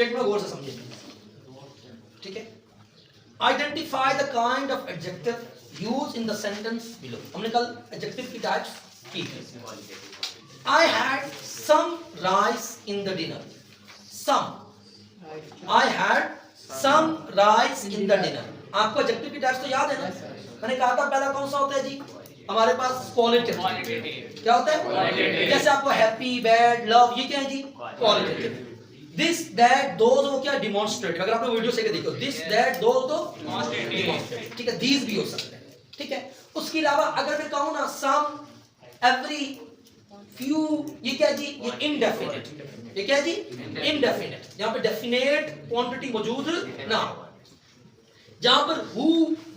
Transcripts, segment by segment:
Statement गौर से समझिए, ठीक है। Identify the kind of adjective use in the sentence below. हमने कल एडजेक्टिव की टाइप्स की। I had some rice in the dinner. Some, I had some rice in the dinner. आपको adjective की टाइप्स तो याद है ना? मैंने कहा था पहला कौन सा होता है जी हमारे पास? क्वालिटेटिव। क्या होता है? जैसे आपको हैप्पी, बैड, लव, ये क्या है जी? क्वालिटेटिव। दिस दैट दोज वो क्या? डिमॉन्स्ट्रेटिव। अगर आपने वीडियो से देखो, दिस दैट दोज तो डिमॉन्स्ट्रेटिव, ठीक है। दीज भी हो सकते हैं, ठीक है। उसके अलावा अगर मैं कहूं ना सम, एवरी, फ्यू, ये क्या जी? ये इनडेफिनिट। ये क्या जी? इनडेफिनिट। यहां पे डेफिनेट क्वांटिटी मौजूद ना हो। जहां पर हु,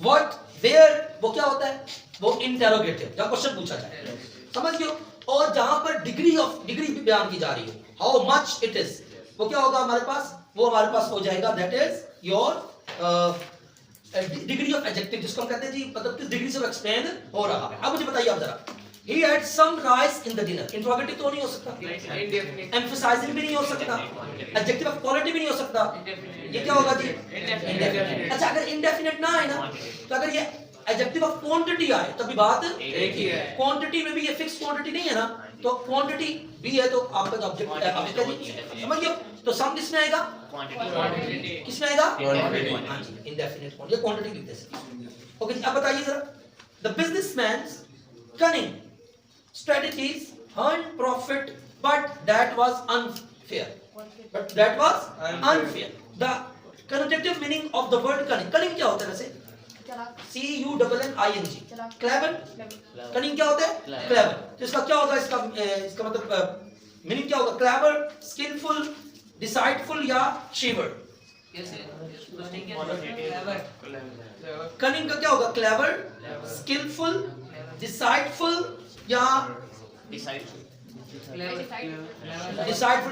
व्हाट, वेयर, वो क्या होता है? वो इंटेरोगेटिव, जहां क्वेश्चन पूछा जाए, समझ गए। और जहां पर डिग्री भी बयान की जा रही है, हाउ मच इट इज, वो क्या होगा हमारे पास? वो हमारे पास हो जाएगा that is your degree of adjective, जिसको हम कहते हैं जी मतलब किस डिग्री से वो एक्सप्लेन हो रहा है। अब मुझे बताइए आप जरा, he had some rice in the dinner, interrogative तो नहीं हो सकता, एम्फसाइजिंग भी नहीं हो सकता, एडजेक्टिव ऑफ क्वालिटी भी नहीं हो सकता, ये क्या होगा जी? इंडेफिनिट। अच्छा अगर इंडेफिनिट ना आए ना, तो अगर ये एडजेक्टिव ऑफ क्वांटिटी आए तब भी बात एक ही है। क्वांटिटी में भी ये फिक्स क्वांटिटी नहीं है ना, तो क्वांटिटी भी है तो आपका जो ऑब्जेक्ट है समझिए। तो सम किसमें आएगा? क्वांटिटी। किसमें आएगा? हां जी, इंडेफिनिट क्वांटिटी, क्वांटिटी लिखते हैं। ओके, अब बताइए जरा, the businessman's cunning strategies earned profit, but that was unfair. But that was unfair. The connotative meaning of the word cunning. Cunning क्या होता है वैसे? C-U-N-N-I-N-G. Clever. Cunning क्या होता है? Clever. तो इसका क्या होगा? इसका मतलब मीनिंग क्या होगा? Clever, skillful, decideful या shrewd? Cunning का क्या होगा? Clever, skillful, डिसाइडफुल या डिसाइडफुल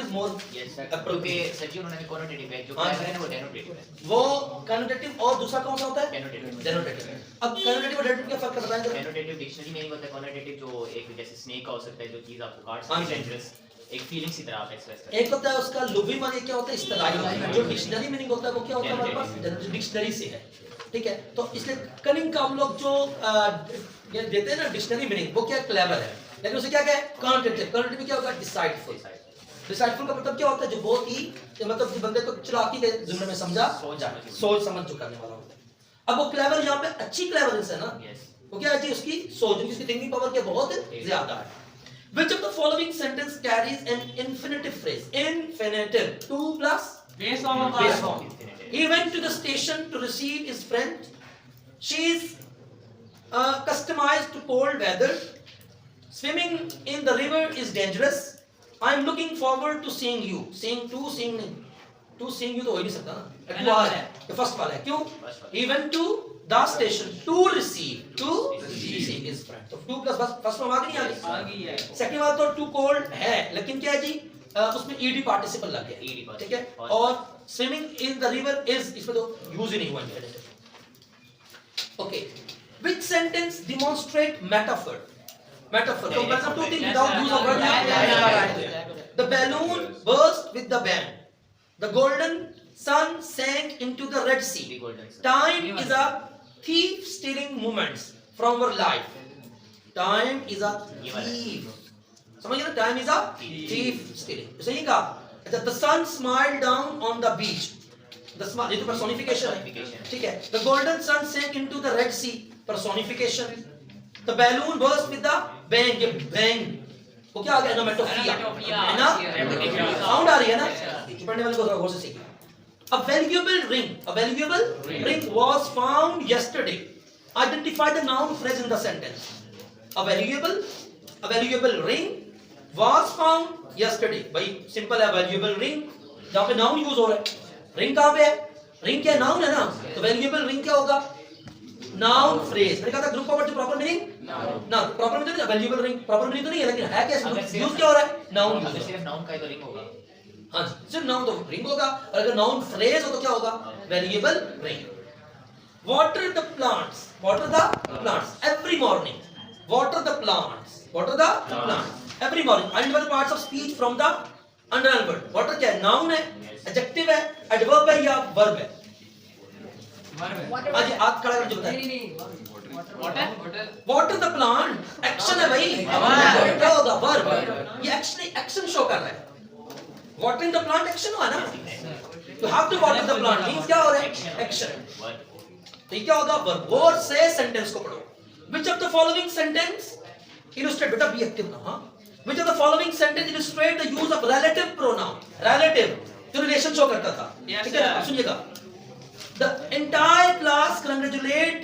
इज मोर क्योंकि सर जी उन्होंने कॉनोटेटिव है जो क्लेवर है ना वो डेनोटेटिव है। वो कॉनोटेटिव और दूसरा कौन सा होता है? डेनोटेटिव। अब कॉनोटेटिव और डेनोटेटिव क्या फर्क है बताएं जरा। डेनोटेटिव डिक्शनरी में होता है, कॉनोटेटिव जो एक जैसे स्नेक का हो सकता है जो चीज आपको काट सकती है, डेंजरस एक फीलिंग की तरह आप एक्सप्रेस करते हैं। एक होता है उसका लुबी माने क्या होता है? इस्तिलाही। जो डिक्शनरी मीनिंग होता है वो क्या होता है हमारे पास? डिक्शनरी से है, ठीक है। तो इसलिए कनिंग का हम लोग जो ये देते हैं ना डिक्शनरी मीनिंग, वो क्या? क्लेवर है। लेकिन उसे क्या कहे? कॉनोटेटिव। कॉनोटेटिव क्या होगा? डिसाइडफुल। डिसाइडफुल का मतलब क्या होता है? जो बहुत ही मतलब बंदे को चालाकी के जुमले में समझा, सोच समझ जो करने वाला होता है। अब वो क्लेवर यहाँ पे अच्छी क्लेवरनेस है ना, वो क्या है जी? उसकी सोच, उसकी थिंकिंग पावर क्या बहुत ज्यादा है। Which of the following sentence carries an infinitive phrase? Infinitive. 2 plus base form of base form. He went to the station to receive his friend. She is customized to cold weather. Swimming in the river is dangerous. I am looking forward to seeing you. Seeing to seeing नहीं. To seeing you तो हो ही नहीं सकता ना. एक बार है. ये first वाला है. क्यों? He went to the station to receive his friend. तो 2 plus first form आ गई है. Second वाला तो too cold है, लेकिन क्या है जी? उसमें ed participle लग गया. ठीक है? और swimming in the river is इसमें तो use ही नहीं हुआ है. Okay. Which sentence demonstrate metaphor? Metaphor. Comparison two things without use of word. The balloon burst with the bang. The golden sun sank into the Red Sea. Time is a thief stealing moments from our life. Time is a thief. समझिए ना? Time is a thief stealing. सही कहा. The sun smiled down on the beach. The smile, ये तो personification है. ठीक है. The golden sun sank into the Red Sea. Personification. The balloon burst with the bang. ये bang वो क्या आ गया? Onomatopoeia है ना? साउंड आ रही है ना? पढ़ने वाले को थोड़ा गौर से सीखिए. A valuable ring was found yesterday. Identify the noun phrase in the sentence. A valuable ring was found yesterday. भाई सिंपल है. valuable ring जहाँ पे noun यूज हो रहा है. ring कहाँ पे है? ring क्या noun है ना? तो valuable ring क्या होगा? Noun phrase. मैंने कहा था ग्रुप ऑफ प्रॉपर मीनिंग ना, प्रॉपर मीनिंग तो वैल्यूएबल रिंग प्रॉपर मीनिंग तो नहीं है, लेकिन है क्या? यूज क्या हो रहा है? नाउन. अगर सिर्फ नाउन का है तो रिंग होगा. हां जी, सिर्फ नाउन तो रिंग होगा, और अगर नाउन फ्रेज हो तो क्या होगा? Valuable ring. Water the plants. Water the plants every morning. Water the plants. Water the plants every morning. Identify the parts of speech from the underline word. Water क्या है? Noun है. Adjective है, adverb है या verb है? Water. आज हाथ खड़ा करके बताएं। वाटर द प्लांट एक्शन है भाई, क्या होगा? वर्ब। ये एक्शन शो कर रहा है। वाटरिंग द प्लांट एक्शन हुआ ना, you have to water the plant means क्या हो रहा है? एक्शन। तो ये क्या होगा? वर्ब। गौर से सेंटेंस को पढ़ो। Which of the following sentence illustrate, बेटा बी एक्टिव ना, हां, which of the following sentence illustrate the use of relative pronoun. Relative जो रिलेशन शो करता था, ठीक है? अब सुनिएगा, the entire class congratulated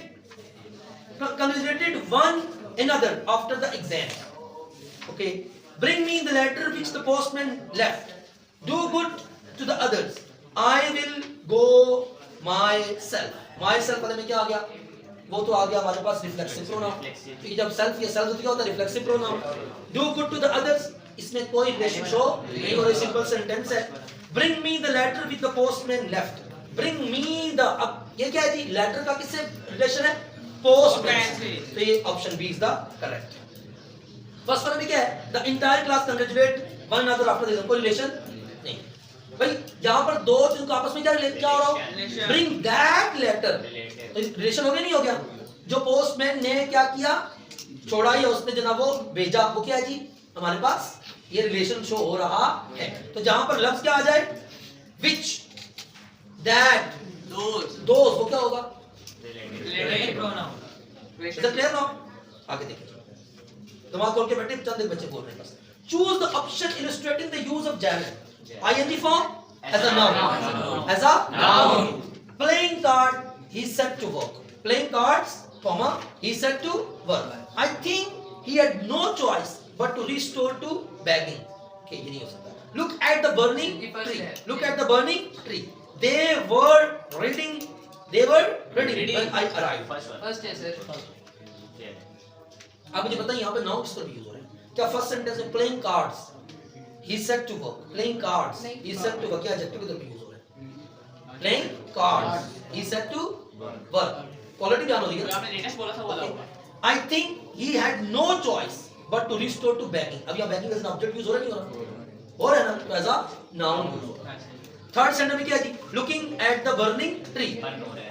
one another after the exam. Okay, bring me the letter which the postman left. Do good to the others. I will go myself. Myself पता में क्या आ गया? वो तो आ गया हमारे पास रिफ्लेक्सिव प्रोनाउन। क्योंकि जब सेल्फ या सेल्फ क्या होता है? Reflexive pronoun. Do good to the others, इसमें कोई रिलेशन शो नहीं हो रही, सिंपल सेंटेंस है। Bring me the letter with the postman left. Bring me the, अब ये क्या है जी? लेटर का किससे रिलेशन है? पोस्टमैन से। तो ये option B is the correct. First one में क्या है? The entire class congratulate one another after the, कोई रिलेशन नहीं भाई। यहाँ पर दो चीजों का आपस में क्या हो रहा है? ब्रिंग दैट लेटर, तो रिलेशन हो गया नहीं हो गया? जो पोस्टमैन ने क्या किया? छोड़ा या उसने जनाब वो भेजा, वो क्या है जी? हमारे पास ये रिलेशन शो हो रहा है। तो जहां पर लफ्ज क्या आ जाए? विच, दैट, दोज, वो क्या होगा? Relative pronoun. Is it clear now? आगे देखिए, दिमाग खोल के बैठे, चंद एक बच्चे बोल रहे हैं बस। Choose the option illustrating the use of jam. ing form as a noun, as a noun. Playing card, he said to work. Playing cards, comma, he said to work. I think he had no choice but to restore to begging. Okay, ये नहीं हो सकता। Look at the burning tree. Look at the burning tree. They were reading when I arrived. First है sir. आप मुझे बताइए यहाँ पे नाउन किस तरह यूज हो रहा है? क्या फर्स्ट सेंटेंस में playing cards, he said to work, playing cards, he said to work, क्या एडजेक्टिव की तरह यूज हो रहा है? playing cards, he said to work, quality बयान हो रही है। आपने लेटेस्ट बोला था वो वाला। I think he had no choice but to restore to begging. अब यहाँ begging as an object use हो रहा है नहीं हो रहा? हो रहा है ना, तो एज अ नाउन यूज हो रहा है। थर्ड सेंटेंस में क्या है जी? Looking at the burning tree.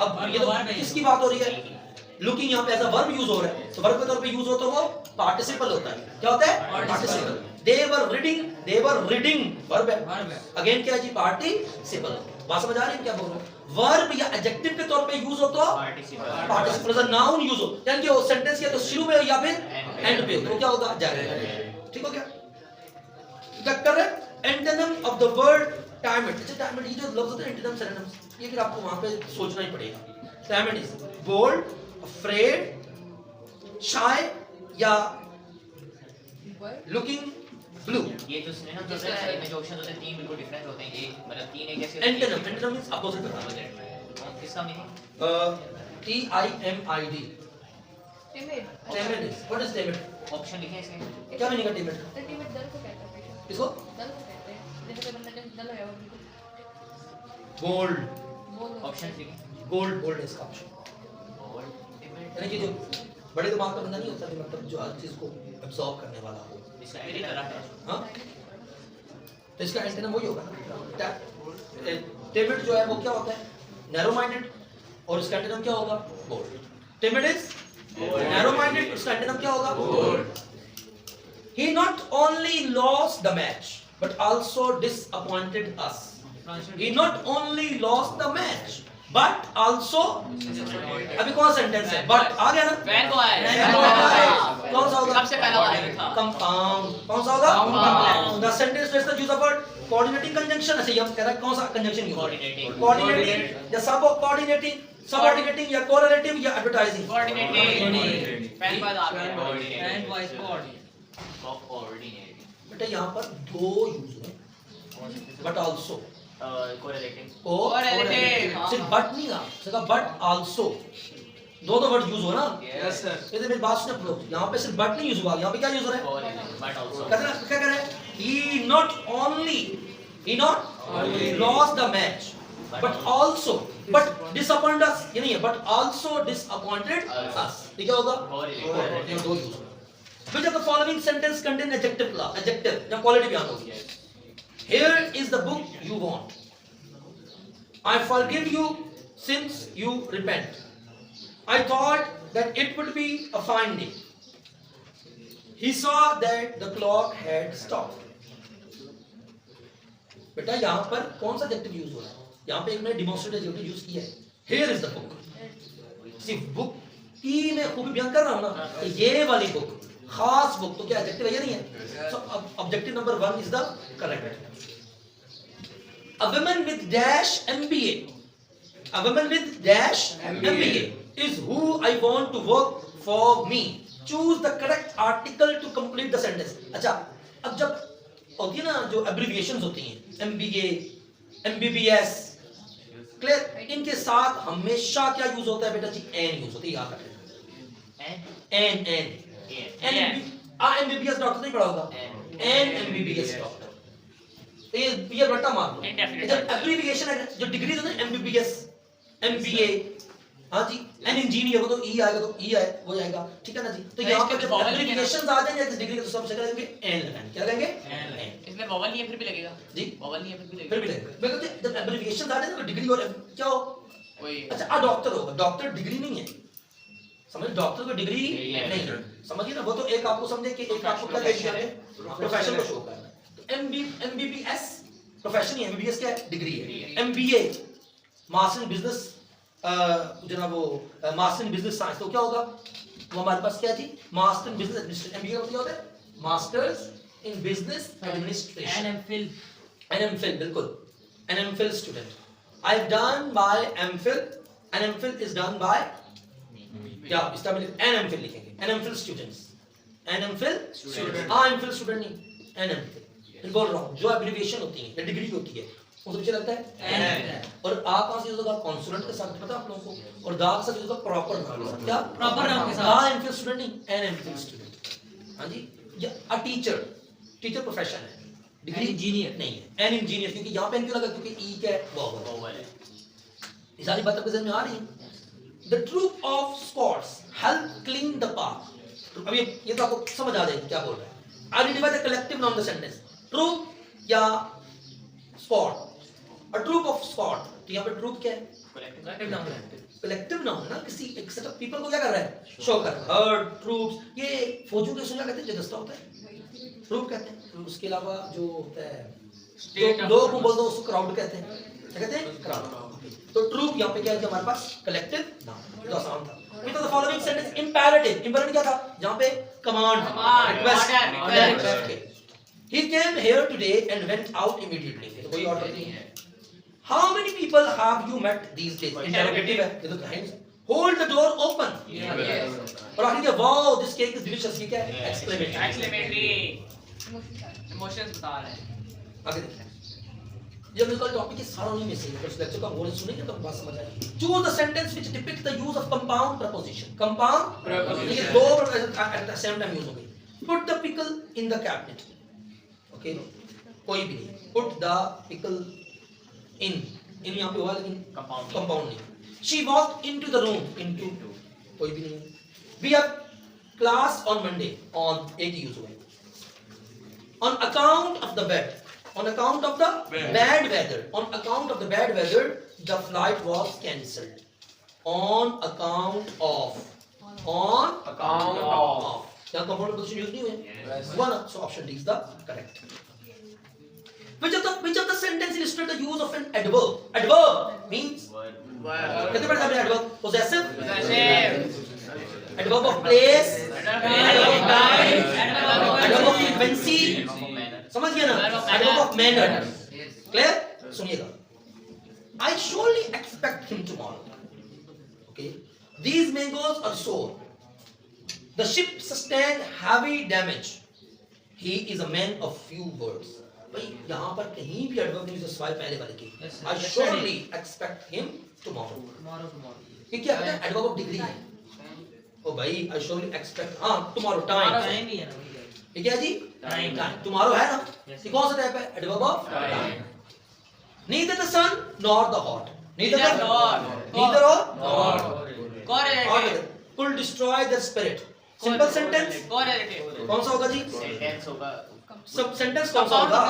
अब ये तो किसकी बात हो रही है? लुकिंग यहाँ पे एज अ वर्ब यूज हो रहा है, तो वर्ब के तौर पे यूज हो तो वो पार्टिसिपल होता है। क्या होता है? Participle. they were reading verb है, अगेन क्या है जी? पार्टिसिपल। बात समझ आ रही है क्या बोल रहा हूँ? वर्ब या एडजेक्टिव के तौर पे यूज हो तो participle, as a noun use हो, यानी कि वो सेंटेंस या तो शुरू में हो या फिर एंड पे हो, तो क्या होगा? जाएगा। ठीक हो गया? क्या कर रहे हैं? Antonym of the word timid. अच्छा, टाइमिड, ये जो लफ्ज होते हैं एंटोनिम सिनोनिम्स, ये फिर आपको वहां पे सोचना ही पड़ेगा। टाइमिड इज बोल्ड, अफ्रेड, शाय या लुकिंग ब्लू। ये जो सिनोनिम्स होते हैं, इनमें जो ऑप्शन होते हैं तीन बिल्कुल डिफरेंट होते हैं। एक मतलब तीन एक जैसे एंटोनिम मींस अपोजिट करना। किसका meaning? TIMID। Timid. Timid is, what is timid? Option लिखे हैं इसके। क्या मीनिंग है टाइमिड? तो timid दल को कहते हैं पेशेंट। किसको? दल को कहते हैं। जैसे कोई बंदा जब दल है वो बिल्कुल बोल्ड। बोल ऑप्शन लिखे। बोल्ड इसका ऑप्शन। यानी कि जो बड़े दिमाग का बंदा नहीं होता, कि मतलब जो हर चीज को अब्सॉर्ब करने वाला हो। इसका मेरी तरह है। हाँ, तो इसका एंटोनिम वही होगा ना। टिमिड जो है वो क्या होता है? नैरो माइंडेड, और इसका एंटोनिम क्या होगा? Bold. Timid is narrow minded, इसका एंटोनिम क्या होगा? Bold. He not only lost the match but also disappointed us. He not only lost the match but also, अभी कौन सा सेंटेंस है? बट आ गया ना? वैन को आया वैन को आया। कौन सा होगा? सबसे पहला वाला था। कंपाउंड। कौन सा होगा? Compound. The sentence is the use of word coordinating conjunction. ऐसे हम कह रहा है कौन सा कंजंक्शन यूज? Coordinating. कोऑर्डिनेटिंग या सब कोऑर्डिनेटिंग, सबऑर्डिनेटिंग या कोरिलेटिव या एडवर्टाइजिंग। कोऑर्डिनेटिंग। फैन बाद आ गया। Coordinating. Fan voice coordinate. Coordinating. बेटा यहाँ पर दो यूज है, बट आल्सो Correlating. Correlative, हाँ। सिर्फ बट नहीं आ सका, बट आल्सो दो वर्ड यूज हो ना। Yes sir. ये तो मेरी बात सुनो प्रो, यहाँ पे सिर्फ बट नहीं यूज हुआ, यहाँ पे क्या यूज हो रहा है? Correlating. But also. कहते हैं क्या कर रहे हैं? He not only lost the match but also disappointed us, ये नहीं है, but also disappointed us। ये क्या होगा? Correlating. ये दो यूज हो। Which of the following sentence contain adjective clause? Adjective या quality बयान होगी। Here is the book you want. I forgive you since you repent. I thought that it would be a fine day. He saw that the clock had stopped. बेटा यहाँ पर कौन सा adjective use हो रहा है? यहाँ पे एक मैंने डिमॉन्स्ट्रेटिव एडजेक्टिव यूज किया है. Here is the book. सिर्फ बुक की मैं खूब बयान कर रहा हूँ ना, ये वाली बुक, खास बुक, तो क्या एडजेक्टिव है या नहीं है? So objective number 1 is the correct. A woman with dash MBA. A woman with dash MBA is who I want to work for me. Choose the correct article to complete the sentence. अच्छा, अब जब होती है ना जो abbreviations होती हैं, MBA, MBBS, clear? इनके साथ हमेशा क्या यूज होता है बेटा जी? N यूज होती है, याद रखें. N. MBBS डॉक्टर नहीं पढ़ा होगा. N MBBS doctor. ये रट्टा मार दो. जब एब्रिविएशन है जो डिग्री होती है MBBS, MBA, हाँ जी, एन इंजीनियर हो तो ई आएगा, तो ई आए वो जाएगा, ठीक है ना जी. तो यहाँ पर जब एब्रिविएशंस आ जाएंगे इस डिग्री को सबसे करेंगे एन लगाएंगे. क्या लगाएंगे? एन. इसमें वॉवल नहीं है फिर भी लगेगा जी, वॉवल नहीं है फिर भी फिर भी लगेगा लगेगा. मैं कहते जब एब्रिविएशंस आ जाए ना डिग्री और क्या हो? वही अच्छा, आ डॉक्टर होगा, डॉक्टर डिग्री नहीं है, समझ, डॉक्टर को डिग्री नहीं है, समझिए ना. वो तो एक आपको समझे कि एक आपको क्या देखिए प्रोफेशन को शो करना है. तो MBBS प्रोफेशन है, MBBS क्या है? डिग्री है. MBA मास्टर इन बिजनेस, जनाब वो मास्टर इन बिजनेस साइंस, तो क्या होगा वो हमारे पास? क्या जी? Master in business administration. MBA का क्या होता है? Masters in business administration. NMPhil, बिल्कुल, NMPhil student. I have done my MPhil. NMPhil is done by, क्या इसका मतलब NMPhil लिखेंगे, NMPhil students, NMPhil student. हाँ, MPhil स्टूडेंट नहीं, NMPhil बोल रहा हूँ. जो एब्रिविएशन होती है, डिग्री होती है, उससे पीछे लगता है N. और आ कहाँ से यूज होगा? कॉन्सोनेंट के साथ, पता है आप लोगों को. और दा के साथ यूज होगा प्रॉपर नाउन के साथ. क्या? Proper noun के साथ. हाँ, MPhil स्टूडेंट नहीं, NMPhil स्टूडेंट. हाँ जी. या अ टीचर, टीचर प्रोफेशन है, डिग्री इंजीनियर नहीं है. एन इंजीनियर, क्योंकि यहाँ पे क्यों लगा? क्योंकि ई क्या है? वोवल है. ये सारी बात आपके समझ में आ रही है? The troop of Scots help clean the park. अब ये तो आपको समझ आ जाएगी क्या बोल रहा है. Identify the collective noun in the sentence. Troop या Scot. A troop of Scot. तो यहाँ पे troop क्या है? Collective noun है. Collective noun है ना, किसी एक set of people को क्या कर रहा है? शो कर रहा है. Herd, troops. ये फौजों के सुना कहते हैं, जो दस्ता होता है, ट्रूप कहते हैं. उसके अलावा जो होता है, जो लोग को बोलते हैं उसको क्राउड कहते हैं. क्या कहते हैं? क्राउड. तो ट्रूप यहाँ पे क्या है हमारे पास? Collective noun. जो आसान था. With the following sentence imperative. Imperative क्या था? जहाँ पे command, request. He came here today and went out immediately. तो कोई ऑर्डर नहीं है. How many people have you met these days? Interrogative है. ये तो है. Hold the door open. और आखिर क्या? Wow, this cake is delicious. ये क्या है? एक्सक्लेमेटरी इमोशंस बता रहे हैं. आगे देखिए. जब इसका टॉपिक सारा नहीं मिस है, तो इस लेक्चर का बोल सुनेंगे तो बात समझ आएगी. Choose the sentence which depicts the use of compound preposition. Compound preposition. ये दो at the same time use हो गई. Put the pickle in the cabinet. Okay, कोई भी नहीं. Put the pickle in. इन यहाँ पे हुआ लेकिन compound नहीं. She walked into the room. Into कोई भी नहीं. We have class on Monday. On एक ही use हुआ है. On account of the bed. On account of the bad weather. On account of the bad weather, the flight was cancelled. On account of. On account of. क्या compound preposition use नहीं हुए? One. So option D is the correct. Which of the sentence illustrate the use of an adverb? Adverb means. कितने बड़े हैं adverb? Possessive. Adverb of place. Adverb of time. Adverb of frequency. समझ गया ना? Adverb of manner. Clear? सुनिएगा. I surely expect him tomorrow. Okay. These mangoes are sour. The ship sustained heavy damage. He is a man of few words. भाई यहाँ पर कहीं भी adverb नहीं सिवाय पहले वाले के. I surely expect him tomorrow. ये क्या है? Adverb of degree है. ओ भाई I surely expect. हाँ tomorrow time. ये क्या जी? Time. Tomorrow है ना? ये कौन सा टाइप है? Adverb of time. Neither the sun nor the hot. Neither or correlative. Could destroy the spirit. Simple sentence. correlative. कौन सा होगा जी? Sentence होगा. सब sentence कौन सा होगा?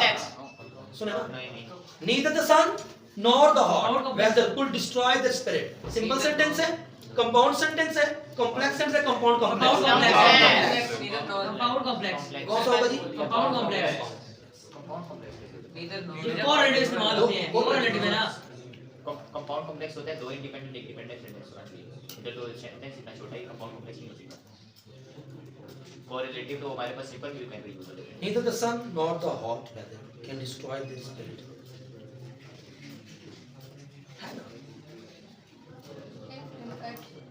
सुने ना? नहीं. Neither the sun nor the Nor hot complex. weather could destroy the spirit. Simple sentence है, compound sentence है, complex sentence है, compound complex. Compound complex Compound है. complex. Compound complex. कौन सा होगा जी? Compound complex. Compound complex. Correlative इस्तेमाल होते हैं. Correlative है ना. कंपाउंड कॉम्प्लेक्स होता है दो इंडिपेंडेंट एक डिपेंडेंट सेंटेंस होना चाहिए इधर तो सेंटेंस इतना छोटा ही कंपाउंड कॉम्प्लेक्स नहीं हो सकता कोरिलेटिव तो हमारे पास सिंपल भी में यूज होता है Neither the sun nor the hot weather can destroy their spirit. है ना?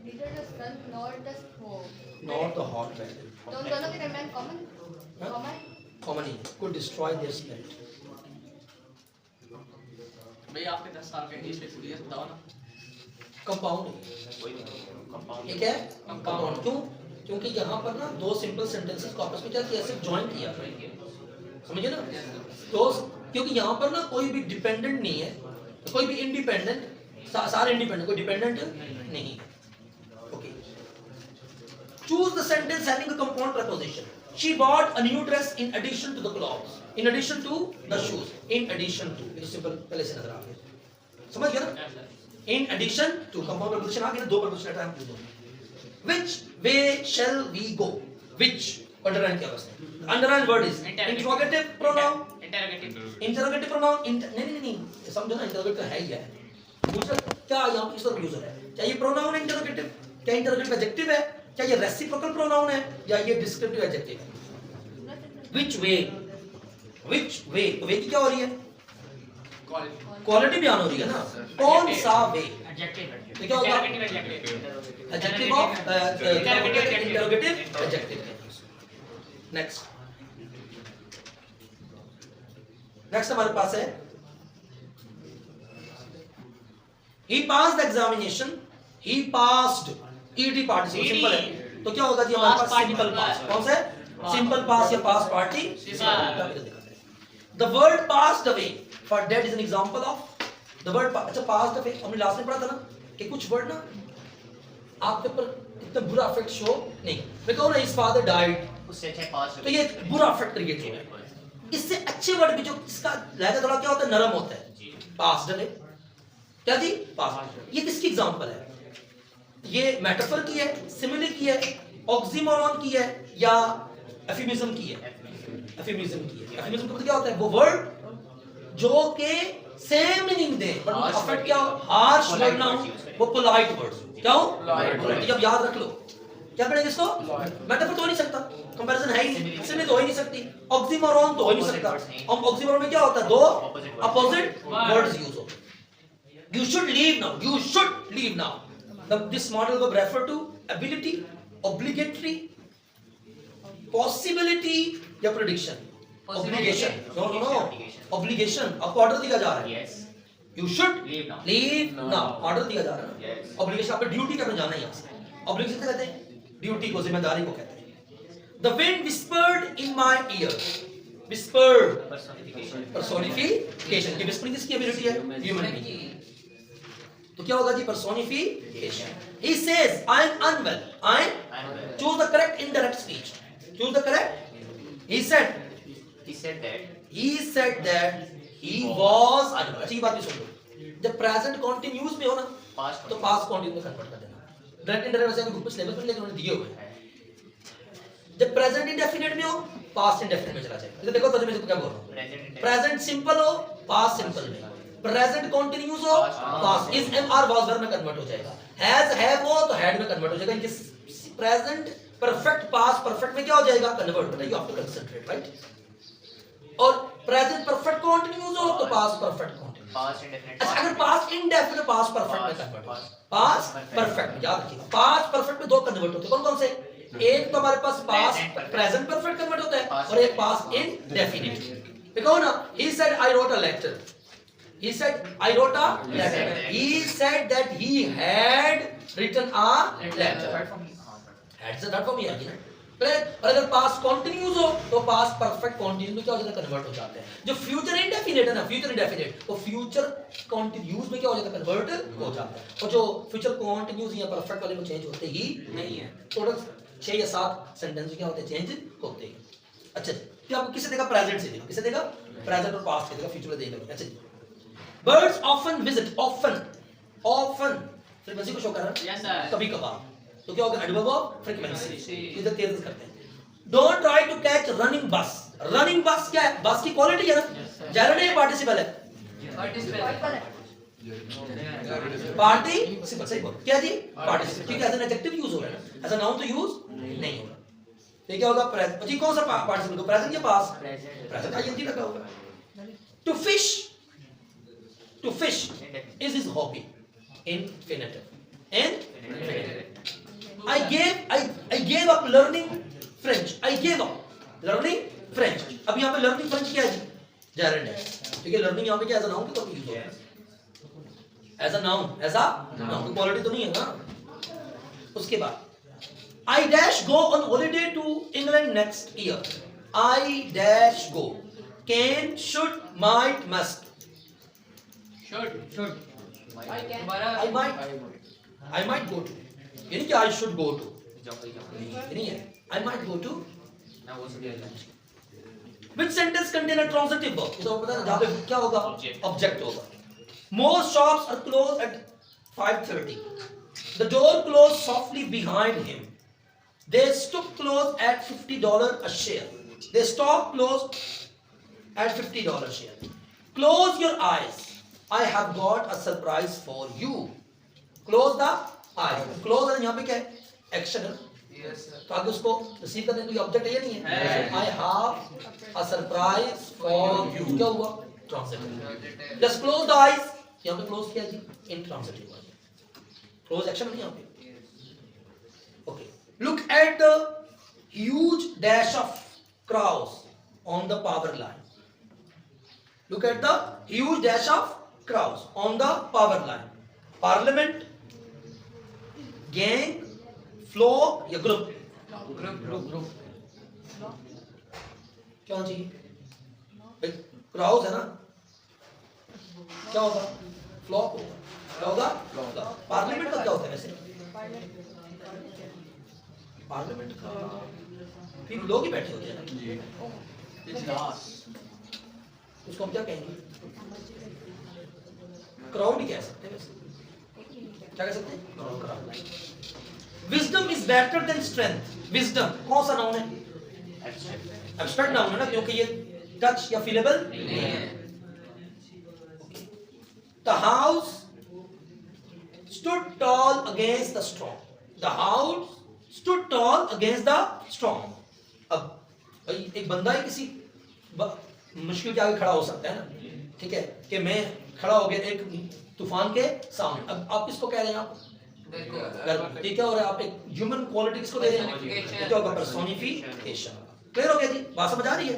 neither the sun nor the smoke. Nor the hot weather. तो उन दोनों के दरमियान कॉमन हाँ? Common Common he could destroy their spirit. भाई आपके 10 साल के इंग्लिश सीरियस बताओ ना. Compound ही. वही कंपाउंड ये क्या है? Compound. क्यों? क्योंकि यहाँ पर ना दो सिंपल सेंटेंसेस को आपस में क्या किया, ऐसे ज्वाइन किया, समझे ना? तो क्योंकि यहाँ पर ना कोई भी डिपेंडेंट नहीं है, कोई भी इंडिपेंडेंट, सारे इंडिपेंडेंट, कोई डिपेंडेंट नहीं. Okay. Choose the sentence having a compound preposition. She bought a new dress in addition to the clothes. In addition to the shoes. In addition to. ये तो सिंपल पहले से नजर आ गया. समझ गया ना? In addition to compound preposition आ गया ना, दो preposition टाइम पूछो. Which way shall we go? Which underline किया बस. Underline word is interrogative pronoun. Interrogative pronoun. नहीं समझो ना, interrogative है ही है. दूसरा क्या यहाँ पे किस तरह यूज हो रहा है? क्या ये pronoun है interrogative? क्या interrogative adjective है? क्या ये reciprocal pronoun है या ये descriptive adjective है? Which way? Which way? तो way की क्या हो रही है? क्वालिटी बयान हो रही है ना. कौन सा वे? एडजेक्टिव. तो क्या होगा? Adjective. Adjective of interrogative adjective. Next. Next हमारे पास है he passed the examination. He passed. ED participle simple है. तो क्या होगा जी हमारे पास simple pass. कौन सा है? Simple pass या past participle. The word passed away for dead is an example of the word अच्छा passed away. हमने लास्ट में पढ़ा था ना कि कुछ वर्ड ना आपके ऊपर इतना बुरा इफेक्ट शो नहीं. मैं कहूँ ना his father died. उससे अच्छा पास तो ये बुरा इफेक्ट क्रिएट हो रहा है. इससे अच्छे वर्ड भी जो इसका लहजा थोड़ा क्या होता है, नरम होता है. पास्ट डे क्या जी? पास्ट. ये किसकी एग्जांपल है? ये मेटाफर की है, सिमिली की है, ऑक्सीमोरॉन की है या एफिमिज्म की है? एफिमिज्म की है. एफिमिज्म का मतलब क्या होता है? वो वर्ड जो के सेम मीनिंग दे पर उनका इफेक्ट क्या हो? हार्श वर्ड ना हो, वो पोलाइट वर्ड्स. क्या हो? पोलाइट. अब याद रख लो. क्या करेंगे इसको? मेटाफर तो हो नहीं सकता, कंपैरिजन है ही नहीं, सिमिली तो हो ही नहीं सकती, ऑक्सीमोरॉन तो हो ही नहीं सकता. अब ऑक्सीमोरॉन में क्या होता है? दो अपोजिट वर्ड्स यूज होते हैं. You should leave now. You should leave now. This model will refer to ability, obligatory, possibility या prediction. Obligation. No. Obligation. आपको ऑर्डर दिया जा रहा है. Yes You should Leave now. leave now. Order दिया जा रहा है. Yes. Obligation आपको ड्यूटी करने जाना है यहाँ से. Obligation क्या कहते हैं? ड्यूटी को, जिम्मेदारी को कहते हैं. The wind whispered in my ear. Whispered. Personification Personification. ये whispering किसकी ability है? Human being. तो क्या होगा जी? Personification. He says, I am unwell. Choose the correct indirect speech. Choose the correct. He said that he was unwell. अच्छी बात भी सुन लो. जब present continuous में हो ना, Past तो past continuous में convert कर देना. Direct indirect वैसे ग्रुप में सिलेबस में लेकिन उन्होंने दिए हुए हैं. जब present indefinite में हो, past indefinite में चला जाएगा. इधर देखो तो मैं क्या बोल रहा हूँ. Present simple हो, past simple में. Present continuous हो, past is am or was verb में convert हो जाएगा. Has have हो तो had में convert हो जाएगा. इनके present perfect past perfect में क्या हो जाएगा? Convert हो जाएगा. You have to concentrate, right? और present perfect continuous हो तो past perfect continuous. अच्छा अगर past indefinite past perfect में convert हो. Past perfect याद रखिएगा. Past perfect में दो convert होते हैं. कौन-कौन से? एक तो हमारे पास past present perfect convert होता है और एक past indefinite. देखो ना, he said I wrote a letter. He said I wrote a letter. He said that he had written a letter. Had से that form ही आएगी ना. और अगर past continuous हो तो past perfect continuous में क्या हो जाता है? कन्वर्ट हो जाते हैं. जो future indefinite है ना, future indefinite, वो future continuous में क्या हो जाता है? कन्वर्ट हो जाता है. और जो future continuous या perfect वाले में चेंज होते ही नहीं है. टोटल 6 या 7 सेंटेंस क्या होते हैं? चेंज होते हैं. अच्छा, क्या आपको किसे देगा? प्रेजेंट से देगा. किसे देगा? प्रेजेंट और पास्ट से देगा, फ्यूचर में देगा. अच्छा, birds often visit, often frequency को शो कर रहा है, Yes, sir. कभी कभार, तो क्या होगा adverb of frequency, इधर तेज करते हैं. Don't try to catch running bus. Running bus क्या है? बस की क्वालिटी है ना, जारने पार्टिसिपल है, पार्टिसिपल सही बोल, क्या जी पार्टिसिपल, क्योंकि एज एन एडजेक्टिव यूज हो रहा है, एज अ नाउन तो यूज नहीं हो रहा. तो क्या होगा प्रेजेंट जी, कौन सा पार्टिसिपल को प्रेजेंट या पास्ट, प्रेजेंट आईएनजी लगा होगा. To fish is his hobby, infinitive. I gave up learning French. I gave up learning French. अब यहाँ पे learning French क्या है जी, gerund है, ठीक है. learning यहाँ पे क्या as a noun के तौर पे यूज होगा, as a noun, क्वालिटी तो नहीं है ना. उसके बाद I dash go on holiday to England next year. I dash go, can, should, might, must. Should. I can. I might go to, ये नहीं कि I should go to, ये नहीं है, I might go to. ना वो सब है. Which sentence contain a transitive verb? ये तो पता है ना, जहाँ पे क्या होगा, Object. object होगा. Most shops are closed at 5:30. The door closed softly behind him. They stock closed at $50 a share. They stock closed at $50 a share. Close your eyes. I have got a surprise for you. Close the eyes. Close है यहाँ पे क्या है? Action है. तो आगे उसको receive करने के लिए ऑब्जेक्ट है या नहीं है? I have a surprise for you. क्या हुआ? Transitive. Just close the eyes. यहाँ पे close किया जी? Intransitive. Close action नहीं यहाँ पे. Okay. Look at the huge dash of crows on the power line. Look at the huge dash of crows on the power line. Parliament, gang, flock या group? Group. क्या होना चाहिए? Krause है ना, क्या होगा? फ्लॉक होगा. क्या होगा? पार्लियामेंट का क्या होता है वैसे? पार्लियामेंट का फिर लोग ही बैठे होते हैं ना, उसको हम क्या कहेंगे? क्राउड ही कह सकते हैं वैसे. क्या कह सकते हैं? Crowd. Wisdom is better than strength. Wisdom कौन सा नाउन है? एब्स्ट्रैक्ट नाउन है ना, क्योंकि ये टच या फीलेबल नहीं है. The house stood tall against the storm. The house stood tall against the storm. अब भाई एक बंदा ही किसी मुश्किल के आगे खड़ा हो सकता है ना, ठीक है, कि मैं खड़ा हो गया एक तूफान के सामने. अब आप किसको कह रहे हैं? आप ठीक है, और आप एक ह्यूमन क्वालिटी किसको दे रहे हैं? क्या होगा? पर्सोनिफिकेशन. क्लियर हो गया जी? बात समझ आ रही है?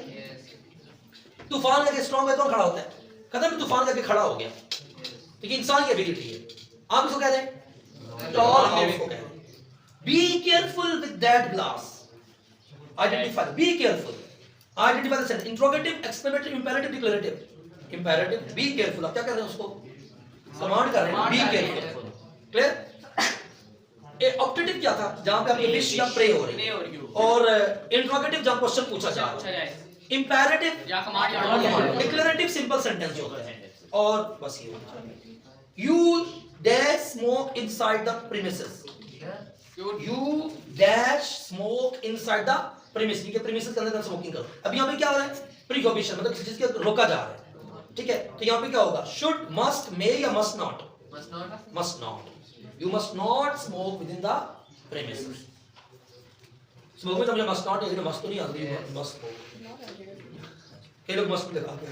तूफान के स्ट्रॉन्ग में कौन खड़ा होता है? कदम में तूफान करके खड़ा हो गया, ठीक है, इंसान की एबिलिटी है. आप किसको कह रहे हैं? टॉल हाउस को कह रहे हैं. Be careful with that glass. Identify, be careful. Identify the sentence. Interrogative, exclamatory, imperative, declarative. Imperative, be careful. आप क्या कर रहे हैं? उसको कमांड कर रहे हैं, बी केयरफुल. क्लियर? ऑप्टेटिव क्या था? जहां पे आपकी विश या प्रे हो रही है, और इंट्रोगेटिव जहां क्वेश्चन पूछा जा रहा है. इंपेरेटिव या कमांड. डिक्लेरेटिव सिंपल सेंटेंस जो होता है. और बस ये you dash smoke inside the premises. You dash smoke inside the premise. के प्रीमिसेस के अंदर स्मोकिंग करो. अब यहां पे क्या हो रहा है? प्रीकॉबिशन, मतलब किसी चीज को रोका जा रहा है, ठीक है. तो यहां पे क्या होगा? शुड, मस्ट, मे या must not? Must not. You must not smoke within the premises. Smoke में तो मुझे must not है, लेकिन must तो नहीं आती है. Must smoke. कई लोग must लगा के.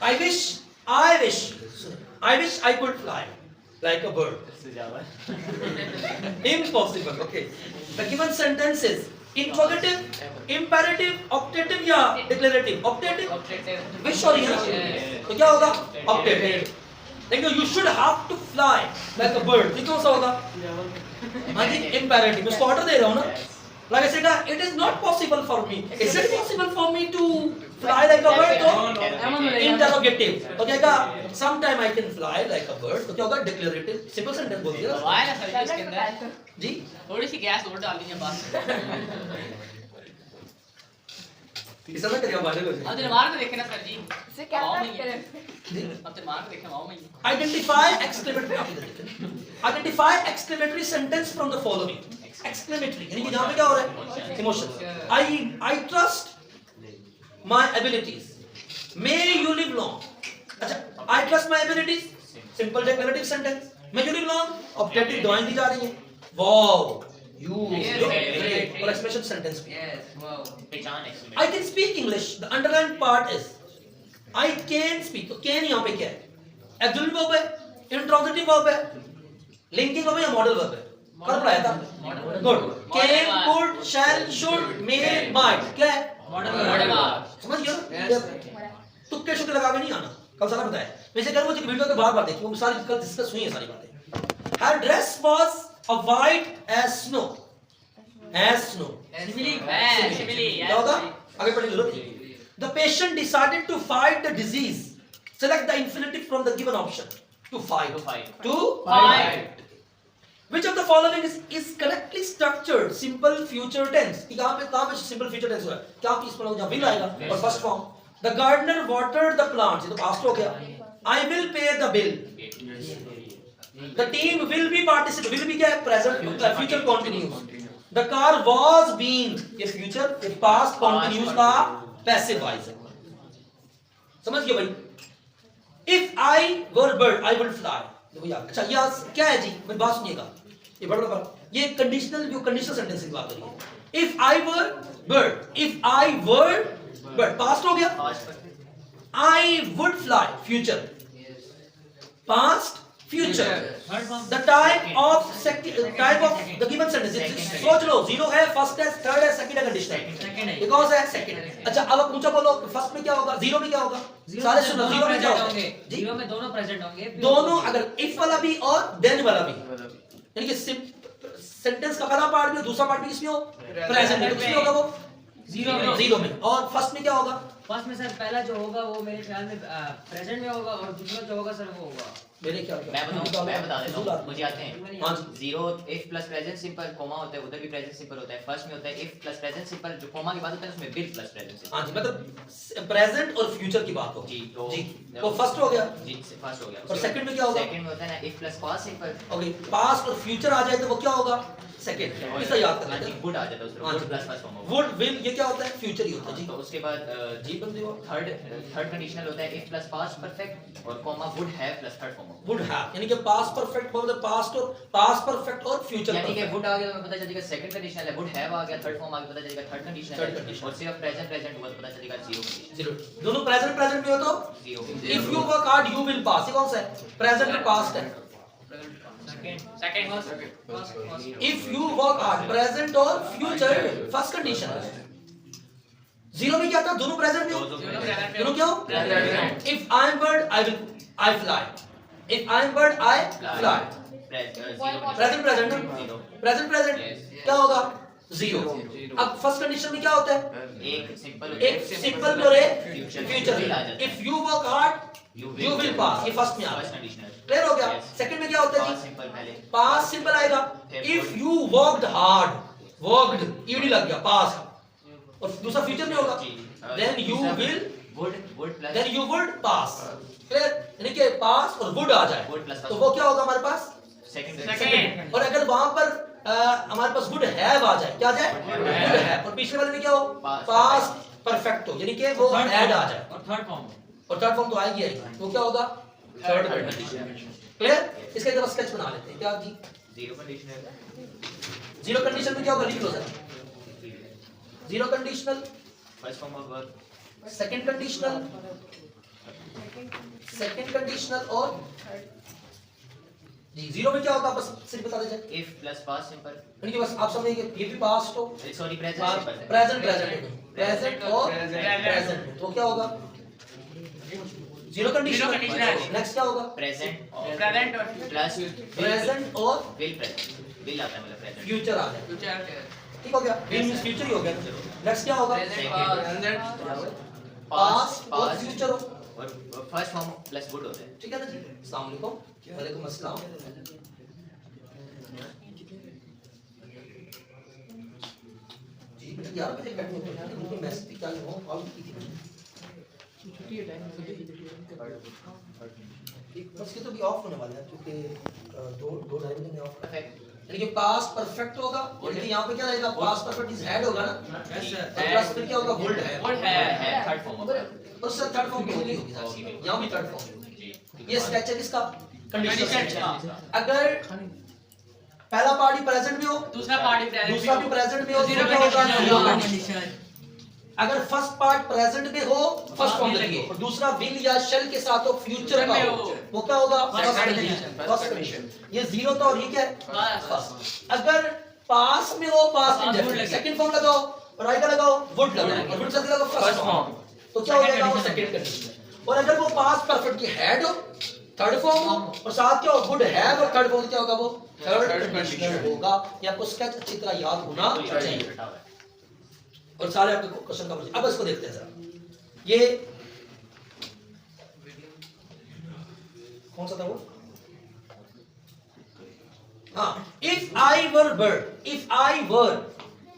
I wish I could fly like a bird. Impossible. Okay. The given sentences: interrogative, imperative, optative या declarative? Optative. Wish और ये. तो क्या होगा? Optative. लेकिन you should have to fly like a bird. ये कौन सा होगा? हाँ जी, imperative. मैं उसको ऑर्डर दे रहा हूँ ना. Like I said, it is not possible for me. Is it possible for me to fly like a bird? तो interrogative. तो क्या होगा? Sometime I can fly like a bird. तो क्या होगा? Declarative. Simple sentence बोल दिया. आया ना सर इसके अंदर जी. थोड़ी सी गैस और डाल दीजिए बस. तीसरा ना करिए वायरल हो अब जाए तेरे मार के देखे ना सर जी इसे क्या वाओ बात में ही है। करें? अब तेरे मार के देखे वाओ में ही है। Identify exclamatory identify exclamatory sentence from the following exclamatory यानी कि यहां पे क्या हो रहा है emotion I trust my abilities may you live long अच्छा I trust my abilities simple declarative sentence may you live long objective दुआएं दी जा रही हैं wow you Yes, look yes, great yes. और एक्सप्रेशन सेंटेंस Yes, wow. पहचान I can speak English. The underlined part is I can speak. तो can यहाँ पे क्या है? Auxiliary verb है, intransitive verb है, linking verb है या modal verb है? कल पढ़ाया था? Good. Can, could, shall, should, may, might. क्या है? Modal verb. समझ गया? तुक्के शुक्के लगा के नहीं आना. कल सारा बताया. वैसे कल मुझे वीडियो के बार-बार देखिए. वो सारी कल डिस्कस हुई है सारी बातें. Her dress was a white as snow. As snow. Simile, simile, क्या होगा? आगे पढ़ने की जरूरत नहीं. The patient decided to fight the disease. Select the infinitive from the given option. To fight. To fight. To Fight. Which of the following is correctly structured simple future tense? कि कहाँ पे simple future tense हुआ है? क्या आप इसमें जहाँ will आएगा और first form. The gardener watered the plants. ये तो past हो गया. I will pay the bill. The team will be participate. Will be क्या है? Present. Future continuous. The car was being. ये future, ये past continuous का passive voice है. समझ गए भाई? If I were bird, I would fly. देखो यार, अच्छा ये क्या है जी? मेरी बात सुनिएगा. ये बड़ा ये conditional जो conditional sentence की बात हो रही है. If I were bird, if I were bird, past हो गया. Past perfect. I would fly. Future. Past. Future. The type of the given sentence. सोच लो, zero है, first है, third है, second है, conditional. ये कौन सा है? Second. अच्छा अब आप ऊंचा बोलो, first में क्या होगा? Zero में क्या होगा? सारे सुनो, zero में क्या होगा? जी? जीरो में दोनों प्रेजेंट होंगे दोनों अगर if वाला भी और then वाला भी, यानी कि सेंटेंस का पहला पार्ट भी और दूसरा पार्ट भी किसमें हो? प्रेजेंट में. किसमें होगा वो? जीरो में. और फर्स्ट में क्या होगा? फर्स्ट में सर पहला जो होगा वो मेरे ख्याल में प्रेजेंट में होगा और दूसरा जो होगा सर वो होगा मेरे क्या मैं बता देता हूँ मुझे आते हैं हाँ zero if plus present simple comma होता है उधर भी प्रेजेंट सिंपल होता है फर्स्ट में होता है इफ प्लस प्रेजेंट सिंपल जो कोमा के बाद होता है उसमें विल प्लस प्रेजेंट सिंपल हाँ जी मतलब प्रेजेंट और फ्यूचर की बात हो जी तो फर्स्ट हो गया जी फर्स्ट हो गया और सेकंड में क्या होगा सेकंड में होता है ना if plus past simple okay past और फ्यूचर आ जाए तो वो क्या होगा सेकंड इसे याद कर लेते हैं वुड आ जाता है उसमें वुड प्लस फर्स्ट फॉर्म होगा वुड विल ये क्या होता है फ्यूचर ही होता है जी तो उसके बाद जी बंदे हो थर्ड कंडीशनल होता है इफ प्लस पास्ट परफेक्ट और comma would have plus third form होगा वुड हैव यानी कि पास्ट परफेक्ट मतलब पास्ट परफेक्ट और फ्यूचर यानी कि वुड आ गया तो हमें पता चलेगा सेकंड कंडीशनल है वुड हैव आ गया थर्ड फॉर्म आ गया पता चलेगा थर्ड कंडीशनल और सिर्फ प्रेजेंट हुआ तो पता चलेगा जीरो कंडीशन जीरो दोनों प्रेजेंट में हो तो zero if you work hard you will pass ये कौन सा है प्रेजेंट और पास्ट है second if you work hard present or future first condition zero में क्या था दोनों प्रेजेंट में हो दोनों क्या हो if I am bird I fly if I am bird I fly present क्या होगा जीरो अब फर्स्ट कंडीशन में क्या होता है एक सिंपल और एक future if you work hard you will pass ये फर्स्ट में आता है कंडीशनल क्लियर हो गया सेकंड में क्या होता है जी सिंपल पहले पास सिंपल आएगा if you worked hard worked ED लग गया पास और दूसरा फ्यूचर में होगा then you will would plus then you would pass clear यानी कि पास और वुड आ जाए Would plus तो वो क्या होगा हमारे पास सेकंड और अगर वहां पर हमारे पास वुड हैव आ जाए क्या आ जाए वुड हैव और पिछले वाले में क्या हो पास परफेक्ट हो यानी कि वो ऐड आ जाए और थर्ड फॉर्म और थर्ड फॉर्म तो आएगी आएगी तो क्या होगा थर्ड कंडीशन क्लियर इसका एक स्केच बना लेते हैं क्या जी जीरो कंडीशनल जीरो कंडीशन में क्या होगा लिख लो जरा zero conditional first form of verb second conditional और जी जीरो में क्या होगा बस सिर्फ बता दीजिए इफ प्लस पास्ट सिंपल यानी कि बस आप समझिए कि ये भी पास्ट हो सॉरी प्रेजेंट सिंपल प्रेजेंट और प्रेजेंट तो क्या होगा जीरो कंडीशनल नेक्स्ट क्या होगा प्रेजेंट प्रेजेंट और प्लस प्रेजेंट और विल प्रेजेंट विल आता है मतलब प्रेजेंट फ्यूचर आ जाए फ्यूचर ठीक हो गया विल मींस फ्यूचर ही हो गया नेक्स्ट क्या होगा पास्ट और फ्यूचर हो और फर्स्ट फॉर्म प्लस वुड होता है ठीक है ना जी अस्सलाम वालेकुम वालेकुम अस्सलाम जी बेटा 11 बजे बैठने को यार मुझे मैसेज भी कल हो कॉल की थी बस ये तो भी ऑफ होने वाला है क्योंकि दो ढाई बजे में ऑफ यानी कि पास्ट परफेक्ट होगा यानी कि यहाँ पे क्या रहेगा पास्ट परफेक्ट इज हैड होगा ना यस सर प्लस फिर क्या होगा वुड है Would है थर्ड फॉर्म उससे थर्ड फॉर्म की होगी साहब यहाँ भी थर्ड फॉर्म ये स्केच है किसका कंडीशन अगर पहला पार्टी प्रेजेंट में हो दूसरा पार्टी प्रेजेंट दूसरा भी प्रेजेंट में हो Zero तो क्या होगा condition. No condition। अगर फर्स्ट पार्ट प्रेजेंट में हो फर्स्ट फॉर्म लगी और दूसरा विल या शेल के साथ हो फ्यूचर का हो वो क्या होगा First फर्स्ट कंडीशन ये जीरो था और ये क्या है First. फर्स्ट अगर पास में हो पास Past indefinite would second form लगाओ और आई का लगाओ वुड लगाओ और वुड से लगाओ फर्स्ट फॉर्म तो क्या हो जाएगा वो सेकंड कंडीशन और अगर वो पास परफेक्ट की हेड हो थर्ड फॉर्म हो और साथ क्या हो वुड हैव और थर्ड फॉर्म क्या होगा वो थर्ड कंडीशन होगा ये आपको स्केच अच्छी तरह याद होना चाहिए और सारे आपके क्वेश्चन का अब इसको देखते हैं जरा ये कौन सा था वो हाँ if I were bird if I were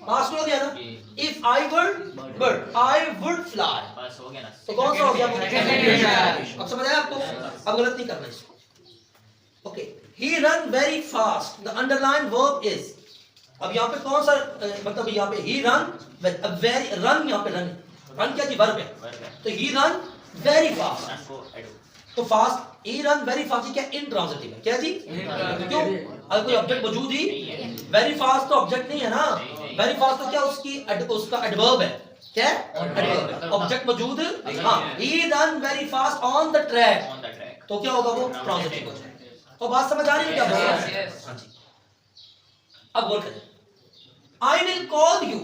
pass में हो गया ना if I were bird I would fly pass हो गया ना तो कौन सा हो गया Second. अब समझ आया आपको अब गलत नहीं करना इसको okay he run very fast the underline verb is अब यहाँ पे कौन सा मतलब यहाँ पे ही रन वेरी रन यहाँ पे रन क्या जी वर्ब है तो ही रन वेरी फास्ट तो फास्ट ही रन वेरी फास्ट क्या इंट्रांजिटिव है क्या जी क्यों अगर कोई ऑब्जेक्ट मौजूद ही वेरी फास्ट तो ऑब्जेक्ट नहीं है ना वेरी फास्ट तो क्या उसका एडवर्ब है क्या एडवर्ब ऑब्जेक्ट मौजूद हाँ he run very fast on the track तो क्या होगा वो ट्रांजिटिव हो जाएगा तो बात समझ आ रही है क्या Yes, yes. हाँ जी अब बोल करें I will call you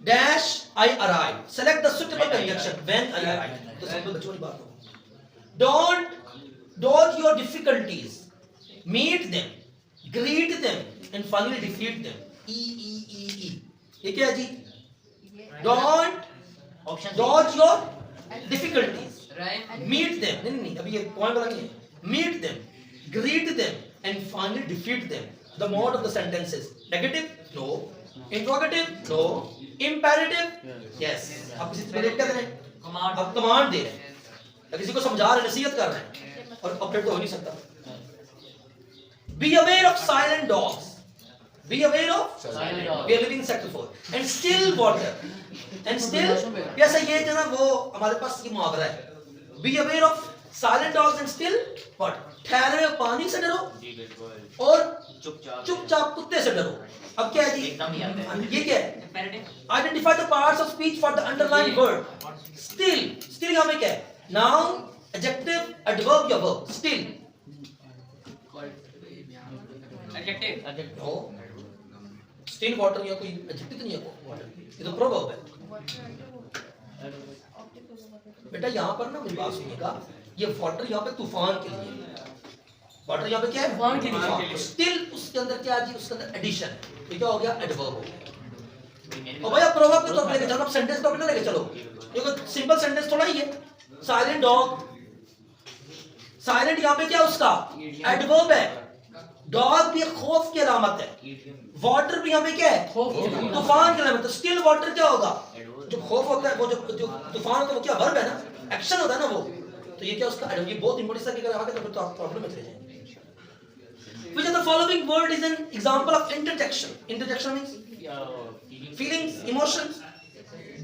dash I arrive select the suitable conjunction when I arrive तो सिंपल बच्चों की बात हो don't dodge your difficulties meet them greet them and finally defeat them e ये क्या है जी don't dodge your difficulties Right. meet them नहीं अभी ये पॉइंट वाला नहीं है meet them greet them and finally defeat them the mode of the sentence is negative no interrogative no imperative yes आप किसी को क्या दे रहे हैं Command. आप कमांड दे रहे हैं या किसी को समझा रहे हैं नसीहत कर रहे हैं और ऑपरेट तो हो नहीं सकता be aware of silent dogs be aware of Silent dog. we are living in sector 4 and still water and still जैसा ये जो ना वो हमारे पास ये मुहावरा है be aware of silent dogs and still what ठहरे हुए पानी से डरो जी बिल्कुल और चुपचाप चुपचाप कुत्ते से डरो अब क्या है जी एकदम ही आता है। ये क्या है Imperative. identify the parts of speech for the underlined word still यहाँ में क्या है noun adjective adverb या verb still Adjective. no still water या कोई adjective नहीं है water ये तो proverb है बेटा यहाँ पर ना मेरी बात सुनिएगा ये वाटर यहाँ पे तूफान के लिए वाटर यहाँ पे क्या है तूफान के लिए। स्टिल उसके अंदर क्या है जी उसके अंदर एडिशन है तो क्या हो गया एडवर्ब हो गया और भाई भैया प्रोवर्ब के तौर पे लेके चलो आप सेंटेंस तौर पे ना लेके चलो ये कोई सिंपल सेंटेंस थोड़ा ही है साइलेंट डॉग साइलेंट यहाँ पे क्या उसका एडवर्ब है डॉग भी एक खौफ की अलामत है वाटर भी यहाँ पे क्या है तूफान की अलामत है स्टिल वाटर क्या होगा जो खौफ होता है वो जो तूफान होता है वो क्या वर्ब है ना एक्शन होता है ना वो तो ये क्या उसका ये बहुत इंपॉर्टेंट है कि अगर आगे तो फिर तो आप प्रॉब्लम में चले जाएंगे which of the following word is an example of interjection means feelings emotions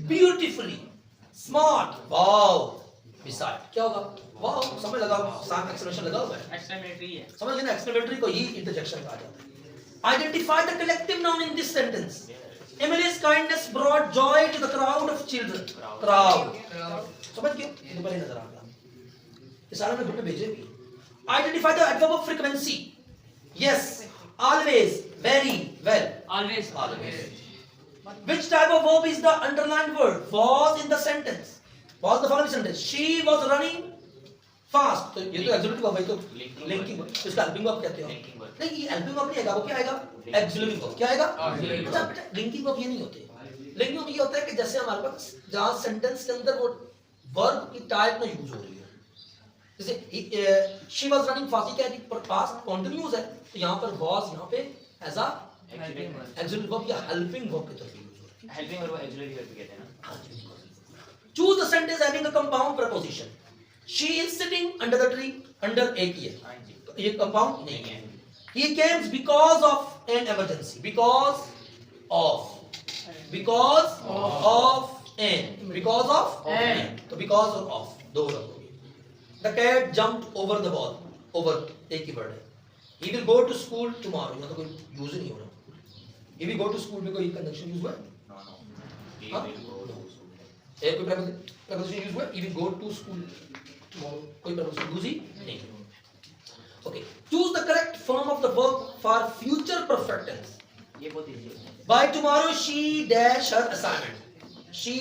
beautifully smart wow beside क्या होगा wow समझ लगाओ साथ एक्सप्रेशन लगा हुआ है Exclamatory है. समझ गए ना एक्सप्लेनेटरी को ही इंटरजेक्शन कहा जाता है identify the collective noun in this sentence Emily's kindness brought joy to the crowd of children crowd समझ गए ये पहले नजर आ गया ये सारा मैं बुक में भेजे भी identify the adverb of frequency yes always very well Always. which type of verb is the underlined word was in the sentence was the following sentence she was running fast तो ये तो axillary verb है तो linking verb इसका helping verb कहते हो Linking verb. नहीं ये हेल्पिंग वर्ब नहीं आएगा वो क्या आएगा एक्सिलरी वर्ब क्या आएगा अच्छा बेटा लिंकिंग वर्ब ये नहीं होते लिंकिंग वर्ब ये होता है कि जैसे हमारे पास जहां सेंटेंस के अंदर वो वर्ब की टाइप में यूज हो रही है जैसे शी वाज रनिंग फास्ट क्या है पर पास्ट कंटीन्यूअस है तो यहां पर वाज यहां पे एज अ एक्सिलरी वर्ब या हेल्पिंग वर्ब के तौर पे यूज हो रही है हेल्पिंग वर्ब एक्सिलरी वर्ब कहते हैं ना. Choose the sentence having a compound preposition. She is sitting under the tree. Under एक ही है. हाँ जी. ये compound नहीं नहीं है. है. He came because of an emergency. Because of an. Because of an. तो because or of दो वर्ड हो गए. The cat jumped over the ball. Over एक ही वर्ड है. He will go to school tomorrow. यहाँ तो कोई यूज नहीं हो रहा. He will go to school में कोई कंजंक्शन यूज हुआ है? No. He हाँ? will go to school. एक कोई preposition यूज हुआ है? He will go to school tomorrow. कोई preposition यूज ही नहीं. Okay. Choose the correct form of the verb for future perfect tense. ये बहुत इजी है. By tomorrow she dash her assignment. She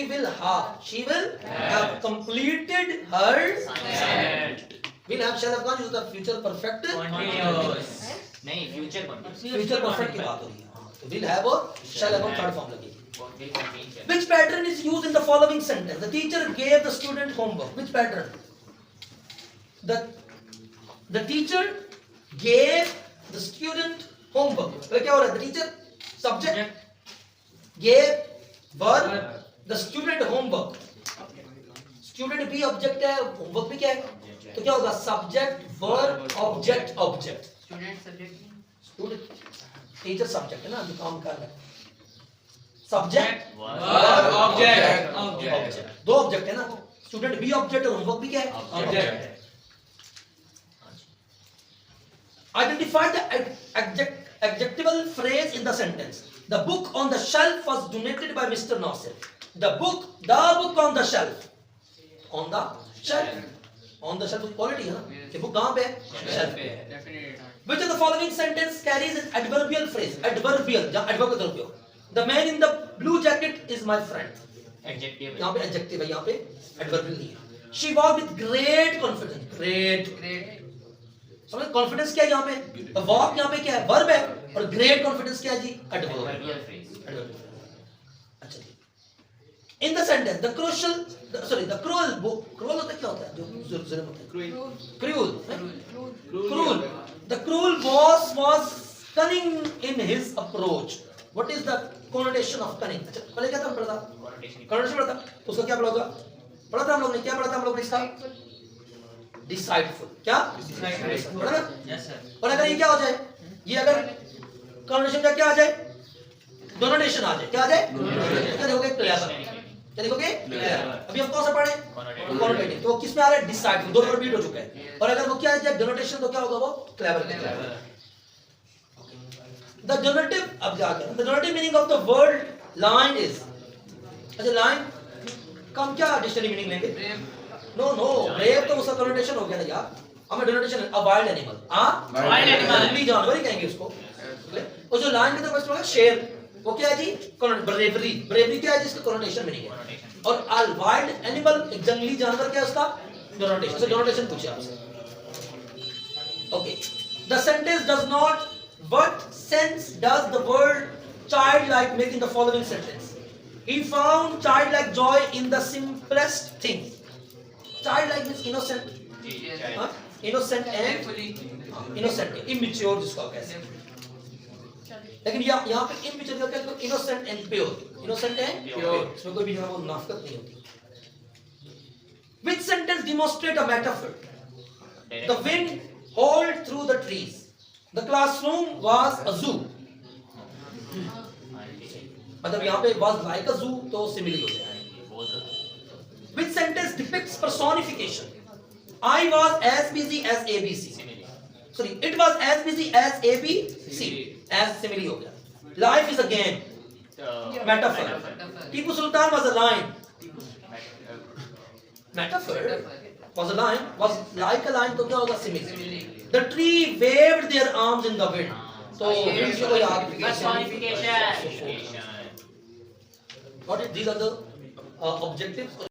will have completed her assignment. Will have shall have कौन use the future perfect? Continuous. नहीं, future continuous. Future perfect की बात हो रही है. हाँ, तो will have और shall have और third form लगेगी. Will continue. Which pattern is used in the following sentence? The teacher gave the student homework. Which pattern? The teacher gave the student homework. तो क्या हो रहा है? The teacher subject gave verb the student homework. Student भी object है, homework भी क्या है? तो क्या होगा? Subject verb object object. Student subject. Student teacher subject है ना जो काम कर रहा है. Subject Verb, object. दो ऑब्जेक्ट है ना. स्टूडेंट भी ऑब्जेक्ट और होमवर्क भी क्या है? Object. Identify the adjectival phrase in the sentence. The book on the shelf was donated by Mr. Nasir. The book on the shelf. On the shelf. On the shelf quality है ना. ये book कहाँ पे है? Shelf पे है. Definite. Which of the following sentence carries an adverbial phrase? Adverbial जहाँ adverb का उपयोग. The man in the blue jacket is my friend. Adjective. यहाँ पे adjective है, यहाँ पे adverbial नहीं है. She walked with great confidence. Great. समझ कॉन्फिडेंस क्या है यहाँ पे? वॉक यहाँ पे क्या है? वर्ब है. और ग्रेट कॉन्फिडेंस क्या है जी? एडवर्ब. Adverbial phrase. अच्छा जी. In the sentence, the cruel होता क्या होता है? जो जुल्म होता है. Cruel. The cruel boss was cunning in his approach. What is the connotation of cunning? अच्छा पहले क्या था हम पढ़ा था? Connotation. Connotation पढ़ा था. उसका क्या पढ़ा होगा? पढ़ा था हम लोग ने. क्या पढ़ा था हम लोग ने इसका? Decideful. क्या? पढ़ा ना? Yes sir. और अगर ये क्या हो जाए? ये अगर connotation का क्या आ जाए? Denotation आ जाए. क्या आ जाए? क्या लिखोगे? Clever. क्या लिखोगे? Clever. अभी हम कौन सा पढ़े? Connotative. तो किस में आ रहा है? Decideful. दो बार repeat हो चुका है. और अगर वो क्या आ जाए? Denotation तो क्या होगा वो? Clever. The denotative अब क्या क्या? The denotative meaning of the word lion is. अच्छा line का हम क्या dictionary meaning लेंगे? No, brave तो उसका connotation हो गया ना यार. हमें denotation a wild animal. हाँ? Wild animal. जंगली जानवर ही कहेंगे उसको. और जो lion के तो बस होगा शेर. वो क्या है जी? Bravery. Bravery क्या है जिसका connotation meaning है? और a wild animal एक जंगली जानवर क्या है उसका? Denotation. तो denotation पूछे आपसे. Okay. The sentence does not. What sense does the word childlike make in the following sentence? He found childlike joy in the simplest things. Childlike means innocent. हाँ? Innocent and innocent, immature जिसको आप कहते हैं. लेकिन यहाँ पे immature का क्या? Innocent and pure. Innocent and pure. इसमें कोई भी जो है वो मुनाफिकत नहीं होती. Which sentence demonstrate a metaphor? The wind howled through the trees. The classroom was a zoo. मतलब यहाँ पे was like a zoo तो simile हो जाएगा. Which sentence depicts personification? I was as busy as ABC. Sorry, it was as busy as ABC. As simile हो गया. Life is a game. Metaphor. Tipu Sultan was a lion. Metaphor was a lion. Was like a lion तो क्या होगा? Simile. The tree waved their arms in the wind. So wind को याद Personification. What is these are the objectives?